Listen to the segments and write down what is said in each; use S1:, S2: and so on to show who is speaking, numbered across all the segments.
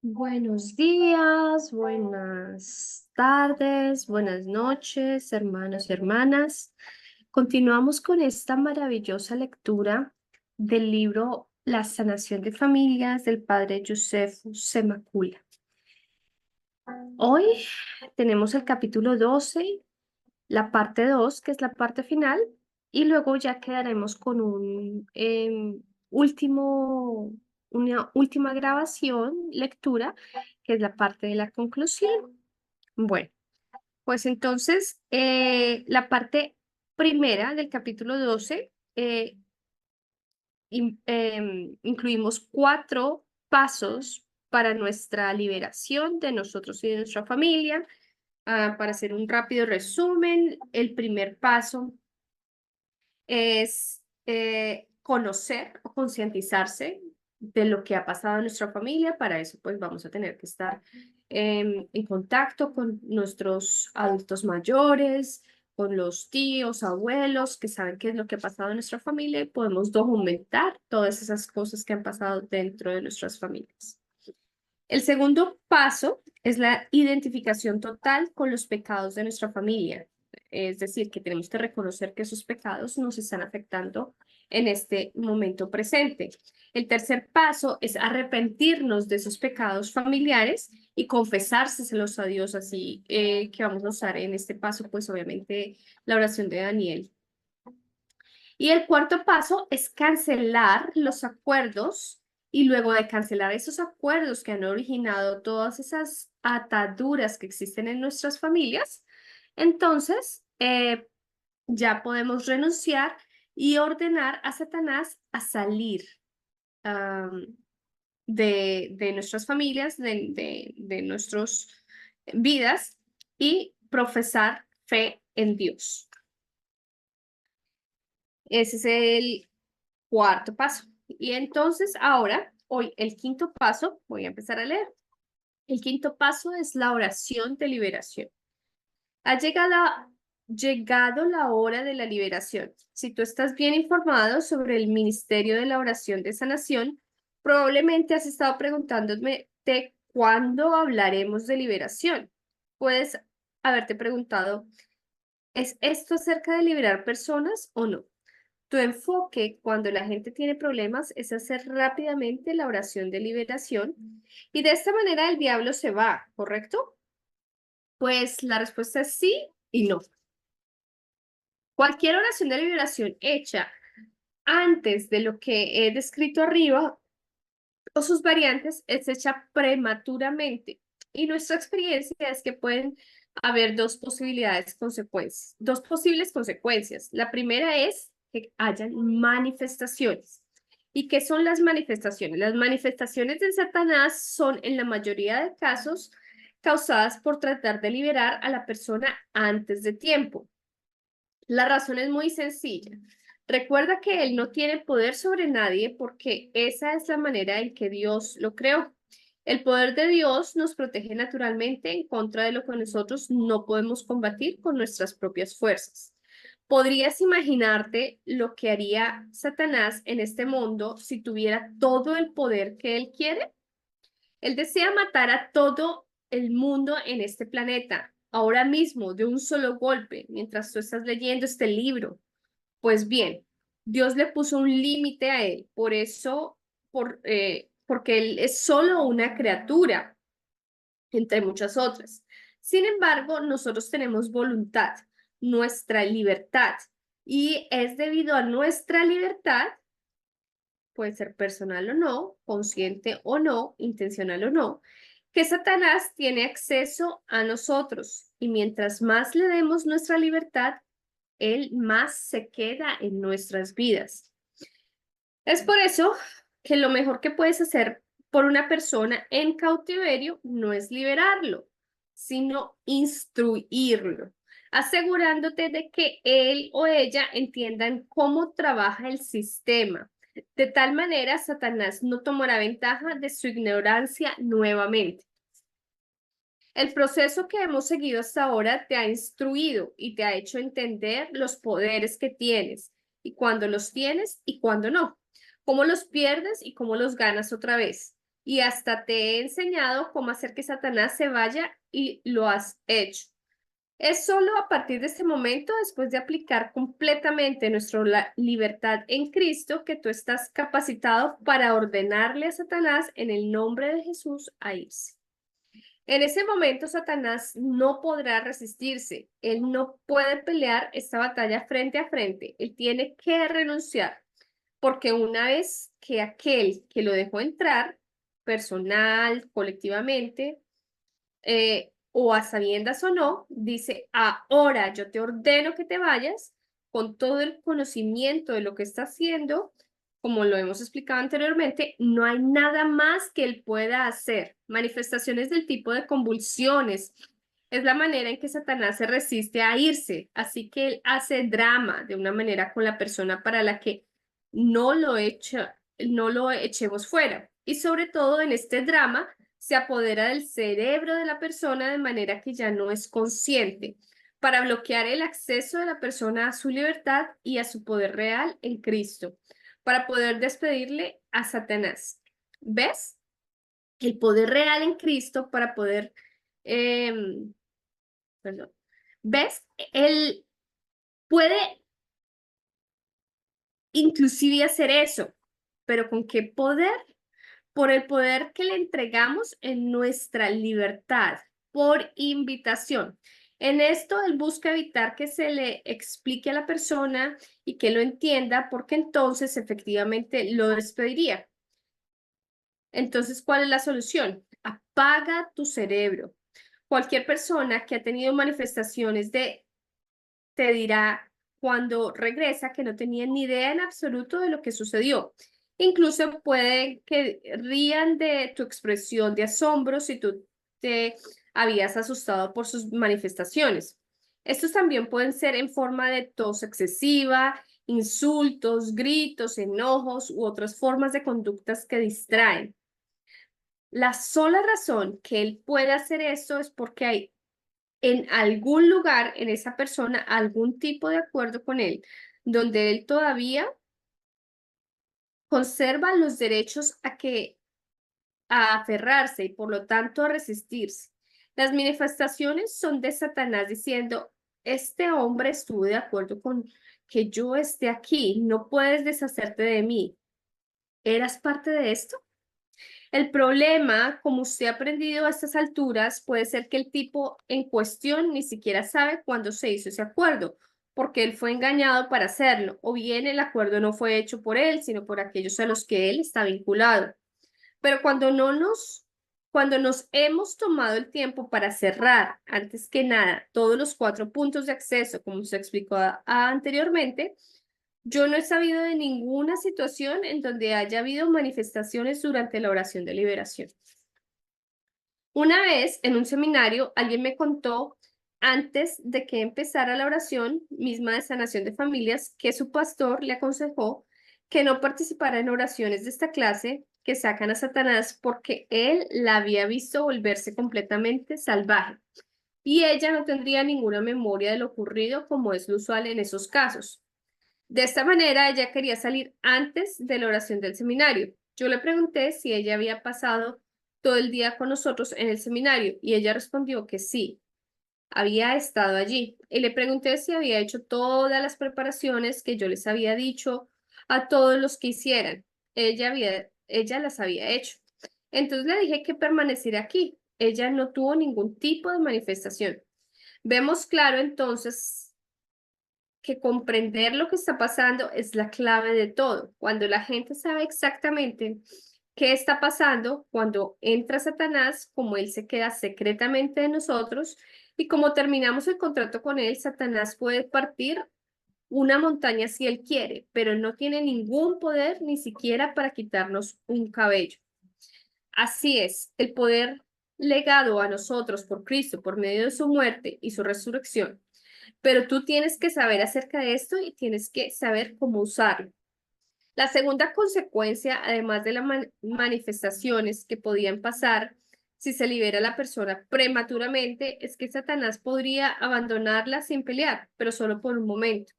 S1: Buenos días, buenas tardes, buenas noches, hermanos y hermanas. Continuamos con esta maravillosa lectura del libro La sanación de familias del padre Josefu Semakula. Hoy tenemos el capítulo 12, la parte 2, que es la parte final, y luego ya quedaremos con una última grabación, lectura, que es la parte de la conclusión. Bueno, pues entonces la parte primera del capítulo 12 incluimos 4 pasos para nuestra liberación de nosotros y de nuestra familia. Para hacer un rápido resumen, el primer paso es conocer o concientizarse de lo que ha pasado en nuestra familia. Para eso, pues vamos a tener que estar en contacto con nuestros adultos mayores, con los tíos, abuelos, que saben qué es lo que ha pasado en nuestra familia y podemos documentar todas esas cosas que han pasado dentro de nuestras familias. El segundo paso es la identificación total con los pecados de nuestra familia. Es decir, que tenemos que reconocer que esos pecados nos están afectando en este momento presente. El tercer paso es arrepentirnos de esos pecados familiares y confesárselos a Dios, así que vamos a usar en este paso, pues obviamente la oración de Daniel. Y el cuarto paso es cancelar los acuerdos y luego de cancelar esos acuerdos que han originado todas esas ataduras que existen en nuestras familias, entonces ya podemos renunciar y ordenar a Satanás a salir de nuestras familias, de nuestras vidas y profesar fe en Dios. Ese es el cuarto paso. Y entonces ahora, hoy el quinto paso, voy a empezar a leer. El quinto paso es la oración de liberación. Ha llegado la hora de la liberación. Si tú estás bien informado sobre el ministerio de la oración de sanación, probablemente has estado preguntándote cuándo hablaremos de liberación. Puedes haberte preguntado, ¿es esto acerca de liberar personas o no? Tu enfoque cuando la gente tiene problemas es hacer rápidamente la oración de liberación y de esta manera el diablo se va, ¿correcto? Pues la respuesta es sí y no. Cualquier oración de liberación hecha antes de lo que he descrito arriba o sus variantes es hecha prematuramente y nuestra experiencia es que pueden haber dos posibles consecuencias. La primera es que hayan manifestaciones. ¿Y qué son las manifestaciones? Las manifestaciones de Satanás son en la mayoría de casos causadas por tratar de liberar a la persona antes de tiempo. La razón es muy sencilla. Recuerda que él no tiene poder sobre nadie porque esa es la manera en que Dios lo creó. El poder de Dios nos protege naturalmente en contra de lo que nosotros no podemos combatir con nuestras propias fuerzas. ¿Podrías imaginarte lo que haría Satanás en este mundo si tuviera todo el poder que él quiere? Él desea matar a todo el mundo en este planeta, ahora mismo, de un solo golpe, mientras tú estás leyendo este libro. Pues bien, Dios le puso un límite a él, por eso, porque él es solo una criatura, entre muchas otras. Sin embargo, nosotros tenemos voluntad, nuestra libertad, y es debido a nuestra libertad, puede ser personal o no, consciente o no, intencional o no, que Satanás tiene acceso a nosotros. Y mientras más le demos nuestra libertad, él más se queda en nuestras vidas. Es por eso que lo mejor que puedes hacer por una persona en cautiverio no es liberarlo, sino instruirlo, asegurándote de que él o ella entiendan cómo trabaja el sistema. De tal manera, Satanás no tomará ventaja de su ignorancia nuevamente. El proceso que hemos seguido hasta ahora te ha instruido y te ha hecho entender los poderes que tienes y cuándo los tienes y cuándo no, cómo los pierdes y cómo los ganas otra vez. y hasta te he enseñado cómo hacer que Satanás se vaya y lo has hecho. Es solo a partir de este momento, después de aplicar completamente nuestra libertad en Cristo, que tú estás capacitado para ordenarle a Satanás en el nombre de Jesús a irse. En ese momento, Satanás no podrá resistirse. Él no puede pelear esta batalla frente a frente. Él tiene que renunciar, porque una vez que aquel que lo dejó entrar, personal, colectivamente, o a sabiendas o no, dice, ahora yo te ordeno que te vayas con todo el conocimiento de lo que está haciendo, como lo hemos explicado anteriormente, no hay nada más que él pueda hacer. Manifestaciones del tipo de convulsiones es la manera en que Satanás se resiste a irse, así que él hace drama de una manera con la persona para la que no lo echemos fuera. Y sobre todo en este drama, se apodera del cerebro de la persona de manera que ya no es consciente, para bloquear el acceso de la persona a su libertad y a su poder real en Cristo, para poder despedirle a Satanás. ¿Ves? El poder real en Cristo para poder, perdón, ¿ves? Él puede inclusive hacer eso, pero ¿con qué poder? Por el poder que le entregamos en nuestra libertad, por invitación. En esto él busca evitar que se le explique a la persona y que lo entienda, porque entonces efectivamente lo despediría. Entonces, ¿cuál es la solución? Apaga tu cerebro. Cualquier persona que ha tenido manifestaciones te dirá cuando regresa que no tenía ni idea en absoluto de lo que sucedió. Incluso puede que rían de tu expresión de asombro si tú te habías asustado por sus manifestaciones. Estos también pueden ser en forma de tos excesiva, insultos, gritos, enojos u otras formas de conductas que distraen. La sola razón que él puede hacer esto es porque hay en algún lugar en esa persona algún tipo de acuerdo con él, donde él todavía conserva los derechos a aferrarse y por lo tanto a resistirse. Las manifestaciones son de Satanás diciendo, este hombre estuvo de acuerdo con que yo esté aquí, no puedes deshacerte de mí. ¿Eras parte de esto? El problema, como usted ha aprendido a estas alturas, puede ser que el tipo en cuestión ni siquiera sabe cuándo se hizo ese acuerdo, porque él fue engañado para hacerlo, o bien el acuerdo no fue hecho por él, sino por aquellos a los que él está vinculado. Pero cuando nos hemos tomado el tiempo para cerrar, antes que nada, todos los 4 puntos de acceso, como se explicó anteriormente, yo no he sabido de ninguna situación en donde haya habido manifestaciones durante la oración de liberación. Una vez en un seminario, alguien me contó, antes de que empezara la oración misma de sanación de familias, que su pastor le aconsejó que no participara en oraciones de esta clase que sacan a Satanás porque él la había visto volverse completamente salvaje y ella no tendría ninguna memoria de lo ocurrido como es lo usual en esos casos. De esta manera, ella quería salir antes de la oración del seminario. Yo le pregunté si ella había pasado todo el día con nosotros en el seminario y ella respondió que sí, había estado allí. Y le pregunté si había hecho todas las preparaciones que yo les había dicho a todos los que hicieran. Ella las había hecho. Entonces le dije que permaneciera aquí. Ella no tuvo ningún tipo de manifestación. Vemos claro entonces que comprender lo que está pasando es la clave de todo. Cuando la gente sabe exactamente qué está pasando, cuando entra Satanás, como él se queda secretamente de nosotros y como terminamos el contrato con él, Satanás puede partir una montaña si él quiere, pero no tiene ningún poder ni siquiera para quitarnos un cabello. Así es, el poder legado a nosotros por Cristo por medio de su muerte y su resurrección, pero tú tienes que saber acerca de esto y tienes que saber cómo usarlo. La segunda consecuencia, además de las manifestaciones que podían pasar si se libera a la persona prematuramente, es que Satanás podría abandonarla sin pelear, pero solo por un momento,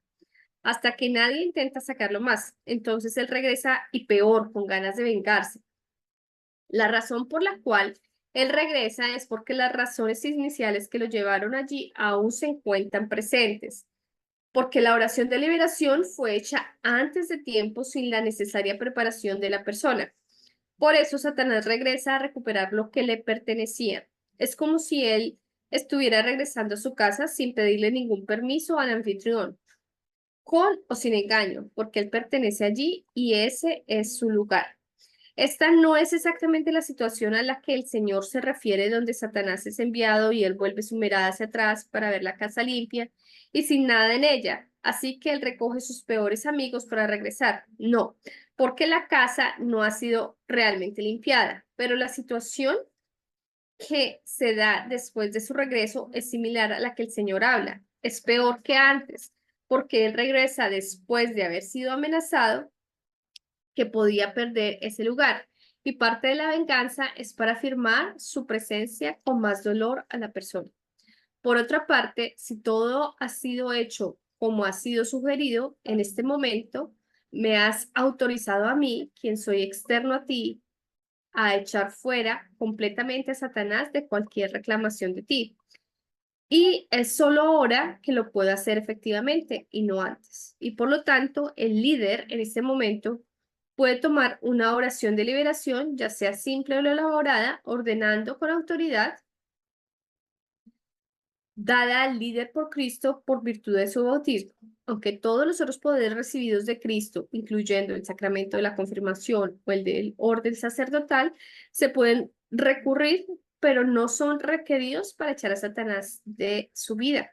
S1: hasta que nadie intenta sacarlo más. Entonces él regresa y peor, con ganas de vengarse. La razón por la cual él regresa es porque las razones iniciales que lo llevaron allí aún se encuentran presentes, porque la oración de liberación fue hecha antes de tiempo sin la necesaria preparación de la persona. Por eso Satanás regresa a recuperar lo que le pertenecía. Es como si él estuviera regresando a su casa sin pedirle ningún permiso al anfitrión, con o sin engaño, porque él pertenece allí y ese es su lugar. Esta no es exactamente la situación a la que el Señor se refiere, donde Satanás es enviado y él vuelve su mirada hacia atrás para ver la casa limpia y sin nada en ella. Así que él recoge sus peores amigos para regresar. No, porque la casa no ha sido realmente limpiada, pero la situación que se da después de su regreso es similar a la que el Señor habla. Es peor que antes, porque él regresa después de haber sido amenazado que podía perder ese lugar. Y parte de la venganza es para afirmar su presencia con más dolor a la persona. Por otra parte, si todo ha sido hecho como ha sido sugerido, en este momento me has autorizado a mí, quien soy externo a ti, a echar fuera completamente a Satanás de cualquier reclamación de ti. Y es solo ahora que lo puedo hacer efectivamente y no antes. Y por lo tanto, el líder en este momento puede tomar una oración de liberación, ya sea simple o elaborada, ordenando con autoridad dada al líder por Cristo por virtud de su bautismo. Aunque todos los otros poderes recibidos de Cristo, incluyendo el sacramento de la confirmación o el del orden sacerdotal, se pueden recurrir, pero no son requeridos para echar a Satanás de su vida.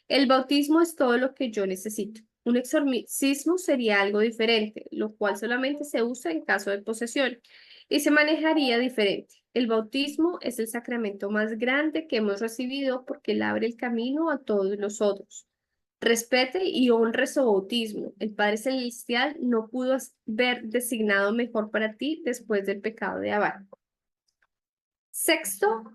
S1: El bautismo es todo lo que yo necesito. Un exorcismo sería algo diferente, lo cual solamente se usa en caso de posesión y se manejaría diferente. El bautismo es el sacramento más grande que hemos recibido porque él abre el camino a todos los otros. Respete y honre su bautismo. El Padre Celestial no pudo ver designado mejor para ti después del pecado de Adán. Sexto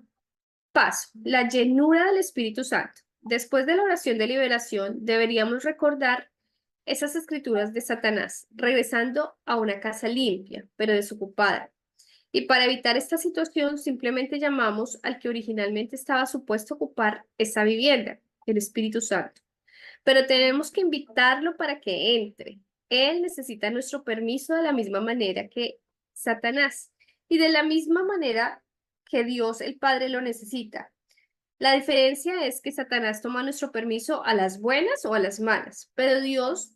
S1: paso, la llenura del Espíritu Santo. Después de la oración de liberación, deberíamos recordar esas escrituras de Satanás, regresando a una casa limpia, pero desocupada. Y para evitar esta situación, simplemente llamamos al que originalmente estaba supuesto ocupar esa vivienda, el Espíritu Santo. Pero tenemos que invitarlo para que entre. Él necesita nuestro permiso de la misma manera que Satanás y de la misma manera que Dios el Padre lo necesita. La diferencia es que Satanás toma nuestro permiso a las buenas o a las malas, pero Dios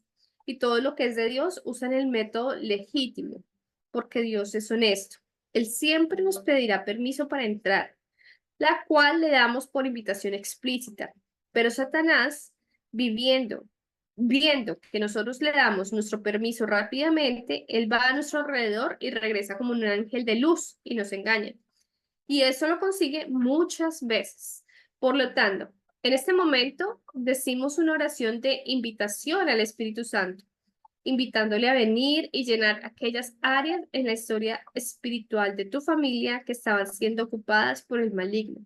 S1: y todo lo que es de Dios usan el método legítimo, porque Dios es honesto. Él siempre nos pedirá permiso para entrar, la cual le damos por invitación explícita, pero Satanás, viendo que nosotros le damos nuestro permiso rápidamente, él va a nuestro alrededor y regresa como un ángel de luz y nos engaña. Y eso lo consigue muchas veces. Por lo tanto, en este momento decimos una oración de invitación al Espíritu Santo, invitándole a venir y llenar aquellas áreas en la historia espiritual de tu familia que estaban siendo ocupadas por el maligno,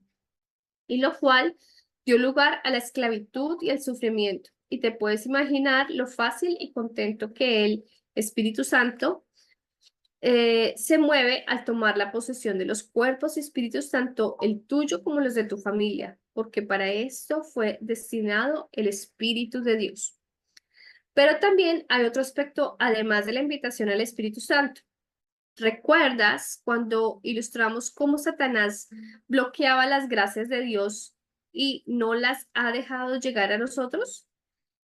S1: y lo cual dio lugar a la esclavitud y al sufrimiento. Y te puedes imaginar lo fácil y contento que el Espíritu Santo se mueve al tomar la posesión de los cuerpos y espíritus, tanto el tuyo como los de tu familia, porque para esto fue destinado el Espíritu de Dios. Pero también hay otro aspecto, además de la invitación al Espíritu Santo. ¿Recuerdas cuando ilustramos cómo Satanás bloqueaba las gracias de Dios y no las ha dejado llegar a nosotros?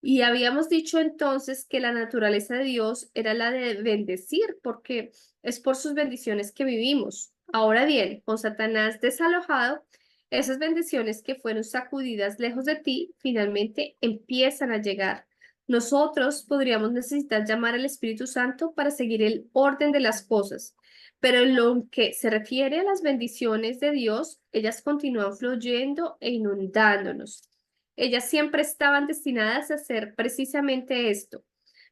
S1: Y habíamos dicho entonces que la naturaleza de Dios era la de bendecir, porque es por sus bendiciones que vivimos. Ahora bien, con Satanás desalojado, esas bendiciones que fueron sacudidas lejos de ti, finalmente empiezan a llegar. Nosotros podríamos necesitar llamar al Espíritu Santo para seguir el orden de las cosas, pero en lo que se refiere a las bendiciones de Dios, ellas continúan fluyendo e inundándonos. Ellas siempre estaban destinadas a hacer precisamente esto,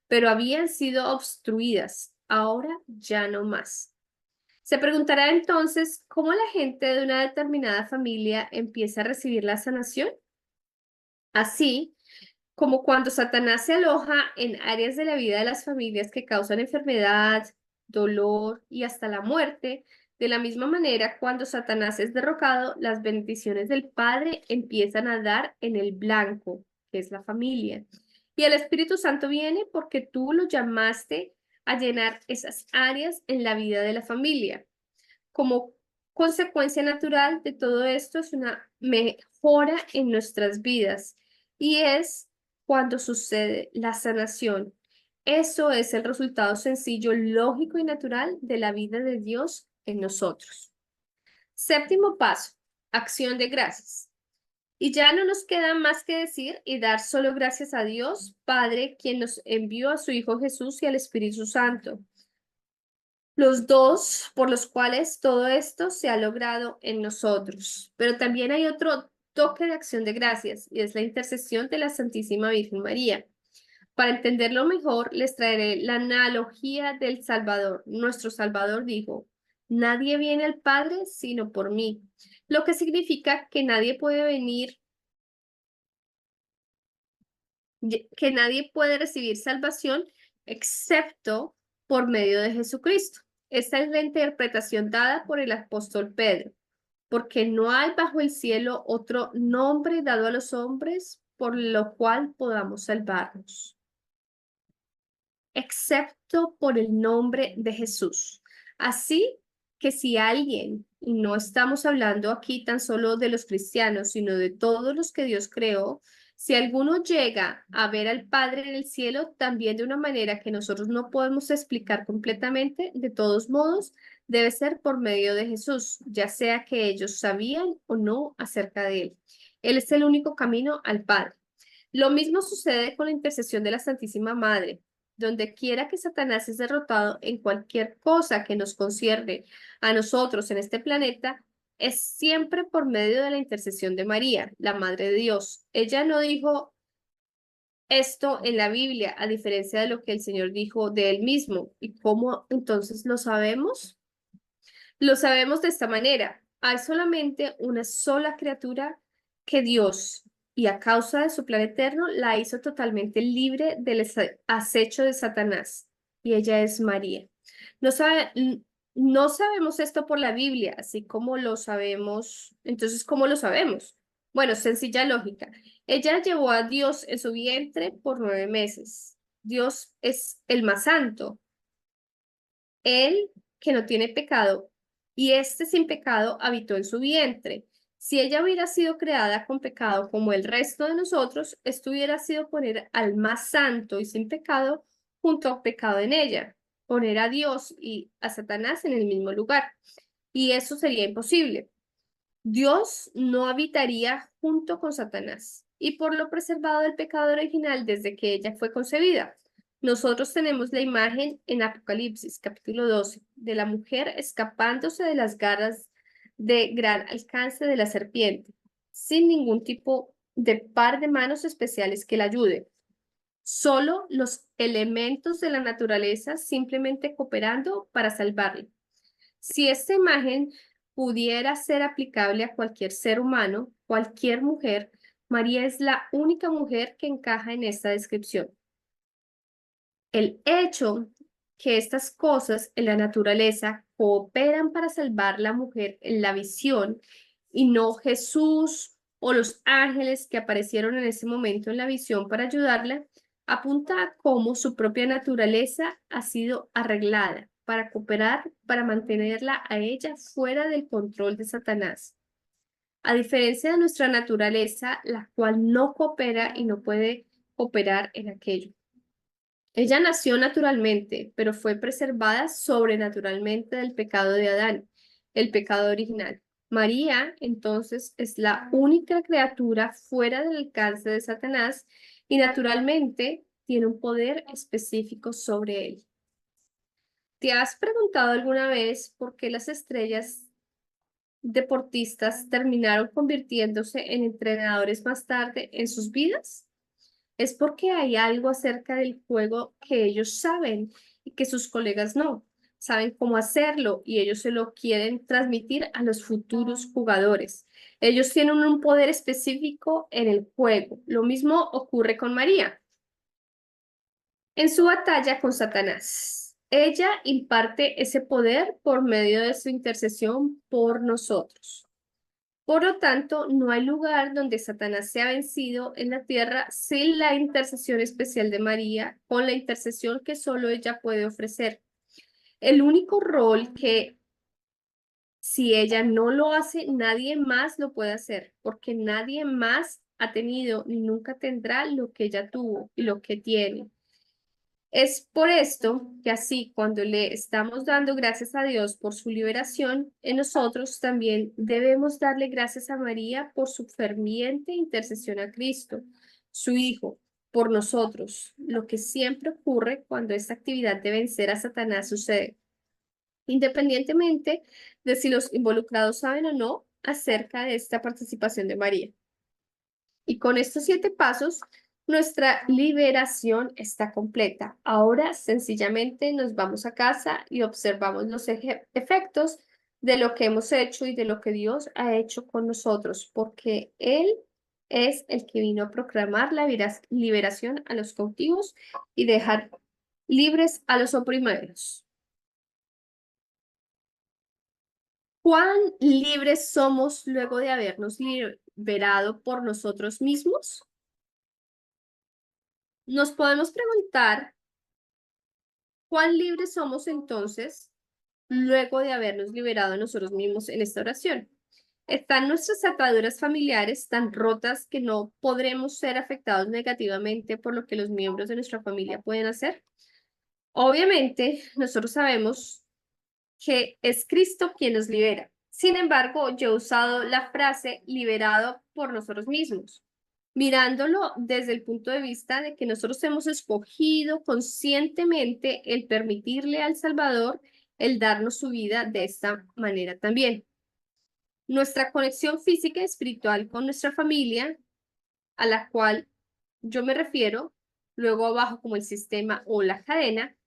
S1: pero habían sido obstruidas. Ahora ya no más. Se preguntará entonces cómo la gente de una determinada familia empieza a recibir la sanación. Así como cuando Satanás se aloja en áreas de la vida de las familias que causan enfermedad, dolor y hasta la muerte, De la misma manera, cuando Satanás es derrocado, las bendiciones del Padre empiezan a dar en el blanco, que es la familia. Y el Espíritu Santo viene porque tú lo llamaste a llenar esas áreas en la vida de la familia. Como consecuencia natural de todo esto es una mejora en nuestras vidas y es cuando sucede la sanación. Eso es el resultado sencillo, lógico y natural de la vida de Dios en nosotros. Séptimo paso, acción de gracias. Y ya no nos queda más que decir y dar solo gracias a Dios, Padre, quien nos envió a su Hijo Jesús y al Espíritu Santo, los dos por los cuales todo esto se ha logrado en nosotros. Pero también hay otro toque de acción de gracias y es la intercesión de la Santísima Virgen María. Para entenderlo mejor, les traeré la analogía del Salvador. Nuestro Salvador dijo, nadie viene al Padre sino por mí, lo que significa que nadie puede venir, que nadie puede recibir salvación excepto por medio de Jesucristo. Esta es la interpretación dada por el apóstol Pedro, porque no hay bajo el cielo otro nombre dado a los hombres por lo cual podamos salvarnos, excepto por el nombre de Jesús. Así que si alguien, y no estamos hablando aquí tan solo de los cristianos, sino de todos los que Dios creó, si alguno llega a ver al Padre en el cielo, también de una manera que nosotros no podemos explicar completamente, de todos modos, debe ser por medio de Jesús, ya sea que ellos sabían o no acerca de él. Él es el único camino al Padre. Lo mismo sucede con la intercesión de la Santísima Madre. Donde quiera que Satanás es derrotado en cualquier cosa que nos concierne a nosotros en este planeta, es siempre por medio de la intercesión de María, la Madre de Dios. Ella no dijo esto en la Biblia, a diferencia de lo que el Señor dijo de él mismo. ¿Y cómo entonces lo sabemos? Lo sabemos de esta manera. Hay solamente una sola criatura que Dios, y a causa de su plan eterno, la hizo totalmente libre del acecho de Satanás, y ella es María. No sabe, no sabemos esto por la Biblia, así como lo sabemos. Entonces, ¿cómo lo sabemos? Bueno, sencilla lógica. Ella llevó a Dios en su vientre por 9 meses. Dios es el más santo, él que no tiene pecado, y este sin pecado habitó en su vientre. Si ella hubiera sido creada con pecado como el resto de nosotros, esto hubiera sido poner al más santo y sin pecado junto a pecado en ella, poner a Dios y a Satanás en el mismo lugar. Y eso sería imposible. Dios no habitaría junto con Satanás, y por lo preservado del pecado original desde que ella fue concebida. Nosotros tenemos la imagen en Apocalipsis, capítulo 12, de la mujer escapándose de las garras de gran alcance de la serpiente, sin ningún tipo de par de manos especiales que la ayude. Solo los elementos de la naturaleza simplemente cooperando para salvarla. Si esta imagen pudiera ser aplicable a cualquier ser humano, cualquier mujer, María es la única mujer que encaja en esta descripción. El hecho que estas cosas en la naturaleza cooperan para salvar a la mujer en la visión y no Jesús o los ángeles que aparecieron en ese momento en la visión para ayudarla, apunta a cómo su propia naturaleza ha sido arreglada para cooperar, para mantenerla a ella fuera del control de Satanás. A diferencia de nuestra naturaleza, la cual no coopera y no puede cooperar en aquello. Ella nació naturalmente, pero fue preservada sobrenaturalmente del pecado de Adán, el pecado original. María, entonces, es la única criatura fuera del alcance de Satanás y naturalmente tiene un poder específico sobre él. ¿Te has preguntado alguna vez por qué las estrellas deportistas terminaron convirtiéndose en entrenadores más tarde en sus vidas? Es porque hay algo acerca del juego que ellos saben y que sus colegas no. Saben cómo hacerlo y ellos se lo quieren transmitir a los futuros jugadores. Ellos tienen un poder específico en el juego. Lo mismo ocurre con María en su batalla con Satanás. ella imparte ese poder por medio de su intercesión por nosotros. Por lo tanto, no hay lugar donde Satanás sea vencido en la tierra sin la intercesión especial de María, con la intercesión que solo ella puede ofrecer. El único rol que, si ella no lo hace, nadie más lo puede hacer, porque nadie más ha tenido ni nunca tendrá lo que ella tuvo y lo que tiene. Es por esto que así, cuando le estamos dando gracias a Dios por su liberación, en nosotros también debemos darle gracias a María por su ferviente intercesión a Cristo, su Hijo, por nosotros, lo que siempre ocurre cuando esta actividad de vencer a Satanás sucede, independientemente de si los involucrados saben o no acerca de esta participación de María. Y con estos 7 pasos, nuestra liberación está completa. Ahora sencillamente nos vamos a casa y observamos los efectos de lo que hemos hecho y de lo que Dios ha hecho con nosotros, porque Él es el que vino a proclamar la liberación a los cautivos y dejar libres a los oprimidos. ¿Cuán libres somos luego de habernos liberado por nosotros mismos? Nos podemos preguntar cuán libres somos entonces luego de habernos liberado a nosotros mismos en esta oración. ¿Están nuestras ataduras familiares tan rotas que no podremos ser afectados negativamente por lo que los miembros de nuestra familia pueden hacer? Obviamente, nosotros sabemos que es Cristo quien nos libera. Sin embargo, yo he usado la frase liberado por nosotros mismos, mirándolo desde el punto de vista de que nosotros hemos escogido conscientemente el permitirle al Salvador el darnos su vida de esta manera también. Nuestra conexión física y espiritual con nuestra familia, a la cual yo me refiero, luego abajo como el sistema o la cadena,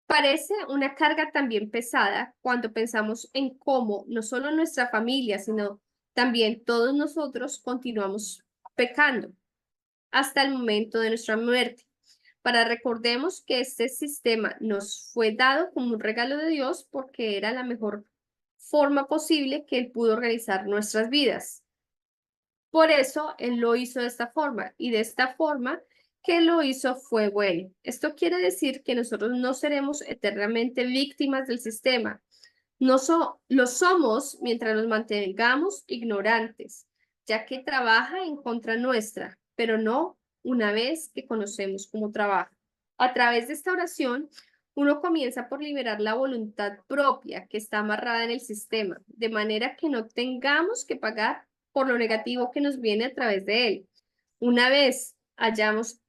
S1: parece una carga también pesada cuando pensamos en cómo no solo nuestra familia, sino también todos nosotros continuamos pecando hasta el momento de nuestra muerte. Para recordemos que este sistema nos fue dado como un regalo de Dios porque era la mejor forma posible que Él pudo organizar nuestras vidas. Por eso Él lo hizo de esta forma y de esta forma que lo hizo fue bueno. Esto quiere decir que nosotros no seremos eternamente víctimas del sistema. No lo somos mientras nos mantengamos ignorantes, ya que trabaja en contra nuestra, pero no una vez que conocemos cómo trabaja. A través de esta oración, uno comienza por liberar la voluntad propia que está amarrada en el sistema, de manera que no tengamos que pagar por lo negativo que nos viene a través de él. Una vez hayamos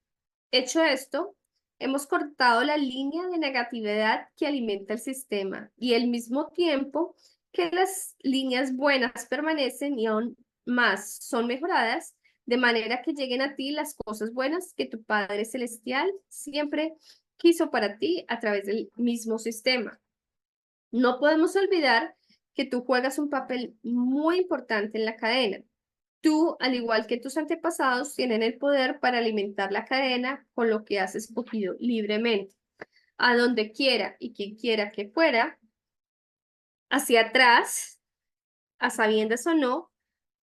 S1: hecho esto, hemos cortado la línea de negatividad que alimenta el sistema y al mismo tiempo que las líneas buenas permanecen y aún más son mejoradas, de manera que lleguen a ti las cosas buenas que tu Padre Celestial siempre quiso para ti a través del mismo sistema. No podemos olvidar que tú juegas un papel muy importante en la cadena. Tú, al igual que tus antepasados, tienen el poder para alimentar la cadena con lo que has escogido libremente. A donde quiera y quien quiera que fuera, hacia atrás, a sabiendas o no,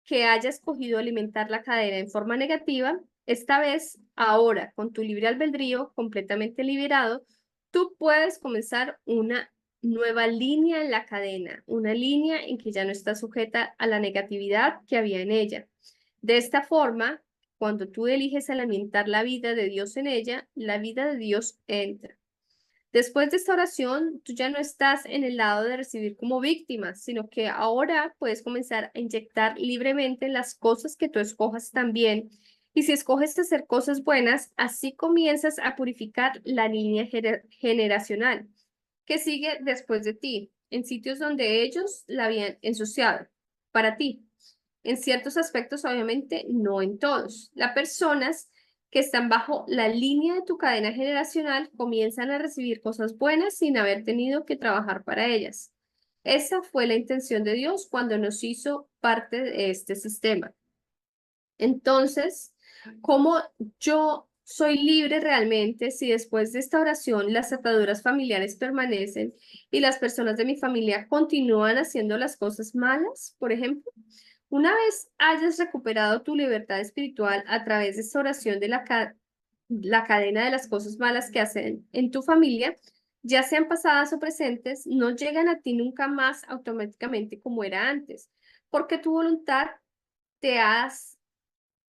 S1: que haya escogido alimentar la cadena en forma negativa, esta vez, ahora, con tu libre albedrío completamente liberado, tú puedes comenzar una nueva línea en la cadena, una línea en que ya no está sujeta a la negatividad que había en ella. De esta forma, cuando tú eliges alimentar la vida de Dios en ella, la vida de Dios entra. Después de esta oración, tú ya no estás en el lado de recibir como víctima, sino que ahora puedes comenzar a inyectar libremente las cosas que tú escojas también. Y si escoges hacer cosas buenas, así comienzas a purificar la línea generacional que sigue después de ti, en sitios donde ellos la habían ensuciado, para ti. En ciertos aspectos, obviamente, no en todos. Las personas que están bajo la línea de tu cadena generacional comienzan a recibir cosas buenas sin haber tenido que trabajar para ellas. Esa fue la intención de Dios cuando nos hizo parte de este sistema. Entonces, ¿cómo yo soy libre realmente si después de esta oración las ataduras familiares permanecen y las personas de mi familia continúan haciendo las cosas malas, por ejemplo. Una vez hayas recuperado tu libertad espiritual a través de esta oración de la cadena de las cosas malas que hacen en tu familia, ya sean pasadas o presentes, no llegan a ti nunca más automáticamente como era antes, porque tu voluntad te has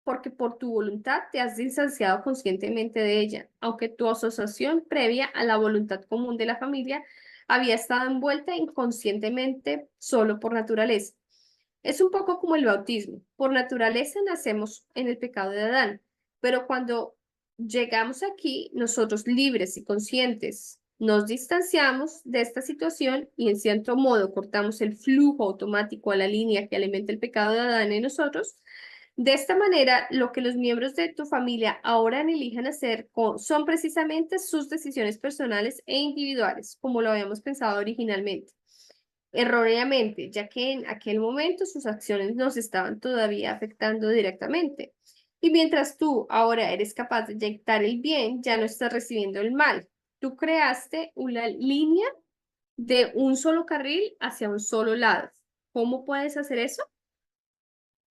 S1: porque por tu voluntad te has distanciado conscientemente de ella, aunque tu asociación previa a la voluntad común de la familia había estado envuelta inconscientemente solo por naturaleza. Es un poco como el bautismo. Por naturaleza nacemos en el pecado de Adán, pero cuando llegamos aquí, nosotros libres y conscientes, nos distanciamos de esta situación y en cierto modo cortamos el flujo automático a la línea que alimenta el pecado de Adán en nosotros. De esta manera, lo que los miembros de tu familia ahora elijan hacer son precisamente sus decisiones personales e individuales, como lo habíamos pensado originalmente, erróneamente, ya que en aquel momento sus acciones nos estaban todavía afectando directamente. Y mientras tú ahora eres capaz de inyectar el bien, ya no estás recibiendo el mal. Tú creaste una línea de un solo carril hacia un solo lado. ¿Cómo puedes hacer eso?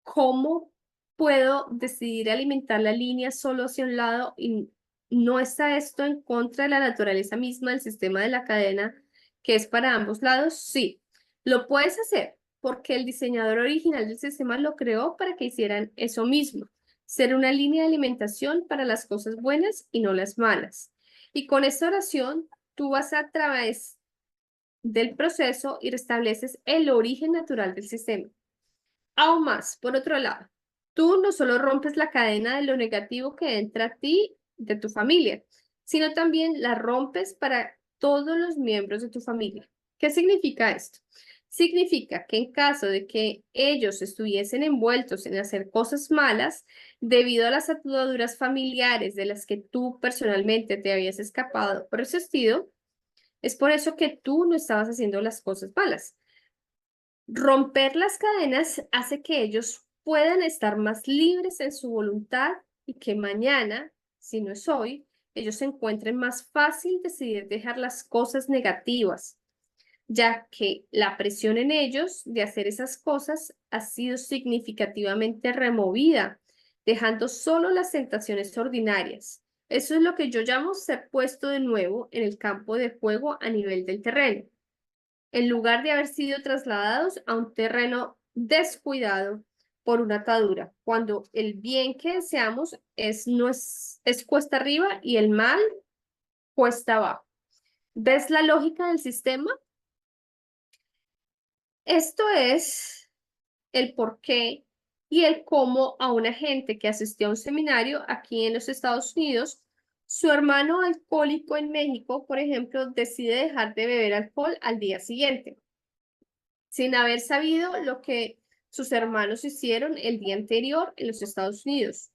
S1: ¿Cómo puedo decidir alimentar la línea solo hacia un lado y no está esto en contra de la naturaleza misma del sistema de la cadena que es para ambos lados? Sí, lo puedes hacer porque el diseñador original del sistema lo creó para que hicieran eso mismo, ser una línea de alimentación para las cosas buenas y no las malas. Y con esta oración, tú vas a través del proceso y restableces el origen natural del sistema. Aún más, por otro lado, tú no solo rompes la cadena de lo negativo que entra a ti de tu familia, sino también la rompes para todos los miembros de tu familia. ¿Qué significa esto? Significa que en caso de que ellos estuviesen envueltos en hacer cosas malas, debido a las ataduras familiares de las que tú personalmente te habías escapado o resistido, es por eso que tú no estabas haciendo las cosas malas. Romper las cadenas hace que ellos puedan estar más libres en su voluntad y que mañana, si no es hoy, ellos se encuentren más fácil decidir dejar las cosas negativas, ya que la presión en ellos de hacer esas cosas ha sido significativamente removida, dejando solo las tentaciones ordinarias. Eso es lo que yo llamo ser puesto de nuevo en el campo de juego a nivel del terreno en lugar de haber sido trasladados a un terreno descuidado por una atadura, cuando el bien que deseamos es cuesta arriba y el mal cuesta abajo. ¿Ves la lógica del sistema? Esto es el por qué y el cómo a una gente que asistió a un seminario aquí en los Estados Unidos, su hermano alcohólico en México, por ejemplo, decide dejar de beber alcohol al día siguiente sin haber sabido lo que sus hermanos hicieron el día anterior en los Estados Unidos.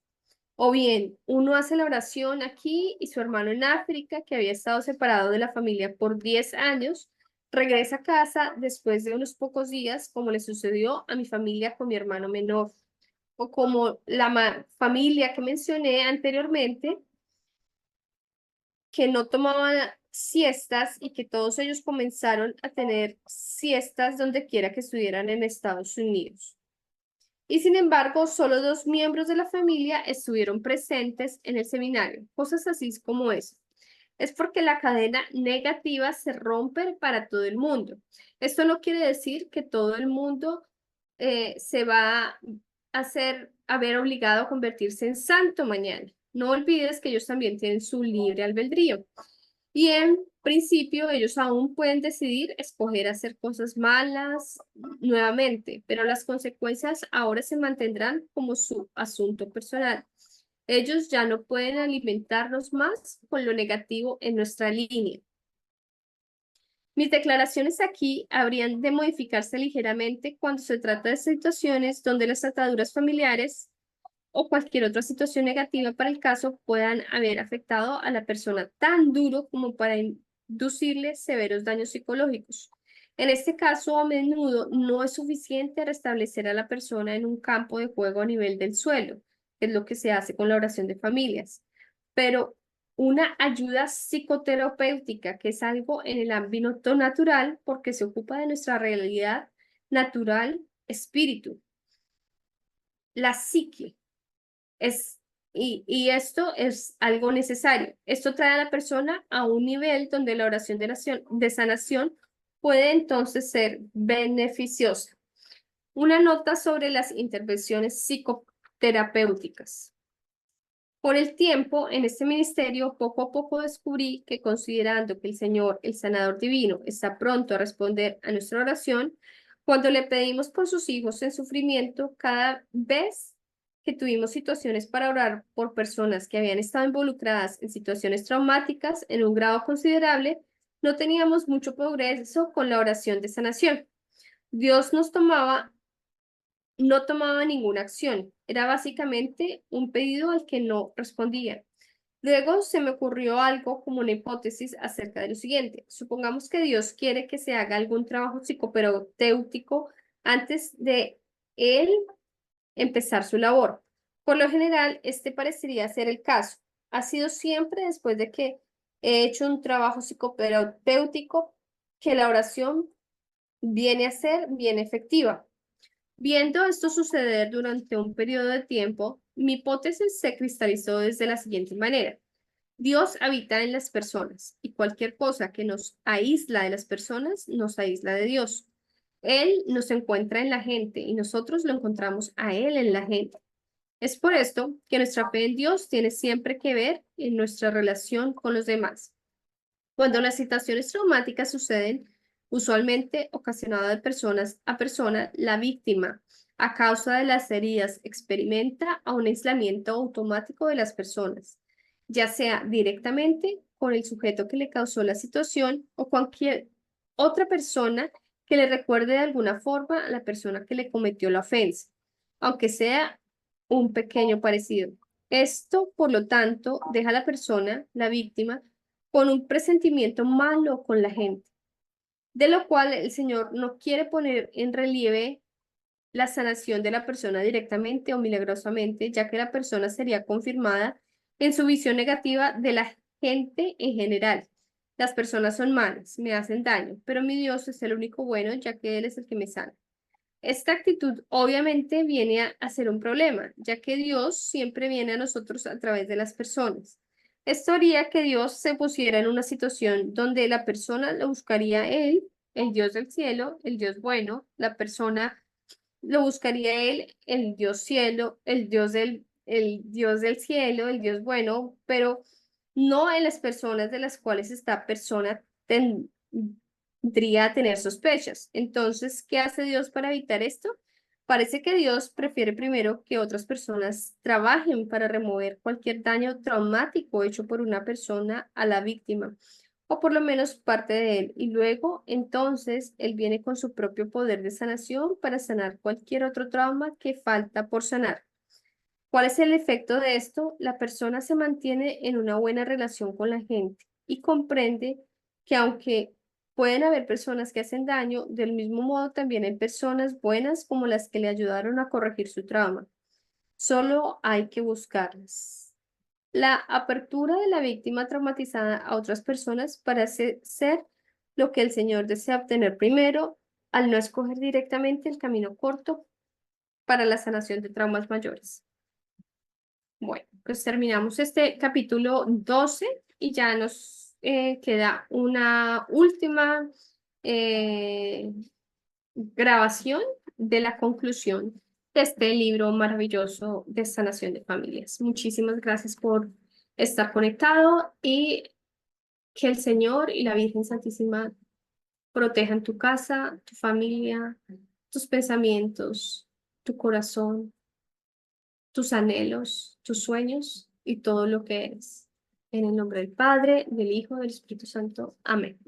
S1: O bien, uno hace la oración aquí y su hermano en África, que había estado separado de la familia por 10 años, regresa a casa después de unos pocos días, como le sucedió a mi familia con mi hermano menor, o como la familia que mencioné anteriormente, que no tomaban siestas y que todos ellos comenzaron a tener siestas donde quiera que estuvieran en Estados Unidos. Y sin embargo, solo 2 miembros de la familia estuvieron presentes en el seminario, cosas así como eso. Es porque la cadena negativa se rompe para todo el mundo. Esto no quiere decir que todo el mundo se va a ver obligado a convertirse en santo mañana. No olvides que ellos también tienen su libre albedrío. Y en principio ellos aún pueden decidir escoger hacer cosas malas nuevamente, pero las consecuencias ahora se mantendrán como su asunto personal. Ellos ya no pueden alimentarnos más con lo negativo en nuestra línea. Mis declaraciones aquí habrían de modificarse ligeramente cuando se trata de situaciones donde las ataduras familiares o cualquier otra situación negativa para el caso puedan haber afectado a la persona tan duro como para inducirle severos daños psicológicos. En este caso, a menudo no es suficiente restablecer a la persona en un campo de juego a nivel del suelo, que es lo que se hace con la oración de familias. pero una ayuda psicoterapéutica, que es algo en el ámbito natural, porque se ocupa de nuestra realidad natural, espíritu, la psique. Y esto es algo necesario. Esto trae a la persona a un nivel donde la oración de sanación puede entonces ser beneficiosa. Una nota sobre las intervenciones psicoterapéuticas. Por el tiempo en este ministerio, poco a poco descubrí que, considerando que el Señor, el sanador divino, está pronto a responder a nuestra oración, cuando le pedimos por sus hijos en sufrimiento, cada vez que tuvimos situaciones para orar por personas que habían estado involucradas en situaciones traumáticas en un grado considerable, no teníamos mucho progreso con la oración de sanación. Dios no tomaba ninguna acción. Era básicamente un pedido al que no respondía. Luego se me ocurrió algo como una hipótesis acerca de lo siguiente. Supongamos que Dios quiere que se haga algún trabajo psicoterapéutico antes de él empezar su labor. Por lo general, este parecería ser el caso. Ha sido siempre después de que he hecho un trabajo psicoterapéutico que la oración viene a ser bien efectiva. Viendo esto suceder durante un periodo de tiempo, mi hipótesis se cristalizó desde la siguiente manera. Dios habita en las personas y cualquier cosa que nos aísla de las personas nos aísla de Dios. Él nos encuentra en la gente y nosotros lo encontramos a Él en la gente. Es por esto que nuestra fe en Dios tiene siempre que ver en nuestra relación con los demás. Cuando las situaciones traumáticas suceden, usualmente ocasionadas de personas a persona, la víctima, a causa de las heridas, experimenta un aislamiento automático de las personas, ya sea directamente con el sujeto que le causó la situación o cualquier otra persona que le recuerde de alguna forma a la persona que le cometió la ofensa, aunque sea un pequeño parecido. Esto, por lo tanto, deja a la persona, la víctima, con un presentimiento malo con la gente, de lo cual el Señor no quiere poner en relieve la sanación de la persona directamente o milagrosamente, ya que la persona sería confirmada en su visión negativa de la gente en general. Las personas son malas, me hacen daño, pero mi Dios es el único bueno, ya que Él es el que me sana. Esta actitud obviamente viene a ser un problema, ya que Dios siempre viene a nosotros a través de las personas. Esto haría que Dios se pusiera en una situación donde la persona lo buscaría a Él, el Dios del cielo, el Dios bueno, la persona lo buscaría a Él, el Dios cielo, el Dios del cielo, el Dios bueno, pero no en las personas de las cuales esta persona tendría a tener sospechas. Entonces, ¿qué hace Dios para evitar esto? Parece que Dios prefiere primero que otras personas trabajen para remover cualquier daño traumático hecho por una persona a la víctima, o por lo menos parte de él, y luego entonces Él viene con su propio poder de sanación para sanar cualquier otro trauma que falta por sanar. ¿Cuál es el efecto de esto? La persona se mantiene en una buena relación con la gente y comprende que aunque pueden haber personas que hacen daño, del mismo modo también hay personas buenas como las que le ayudaron a corregir su trauma. Solo hay que buscarlas. La apertura de la víctima traumatizada a otras personas parece ser lo que el Señor desea obtener primero al no escoger directamente el camino corto para la sanación de traumas mayores. Bueno, pues terminamos este capítulo 12 y ya nos queda una última eh, grabación de la conclusión de este libro maravilloso de sanación de familias. Muchísimas gracias por estar conectado y que el Señor y la Virgen Santísima protejan tu casa, tu familia, tus pensamientos, tu corazón, tus anhelos, tus sueños y todo lo que eres. En el nombre del Padre, del Hijo, del Espíritu Santo. Amén.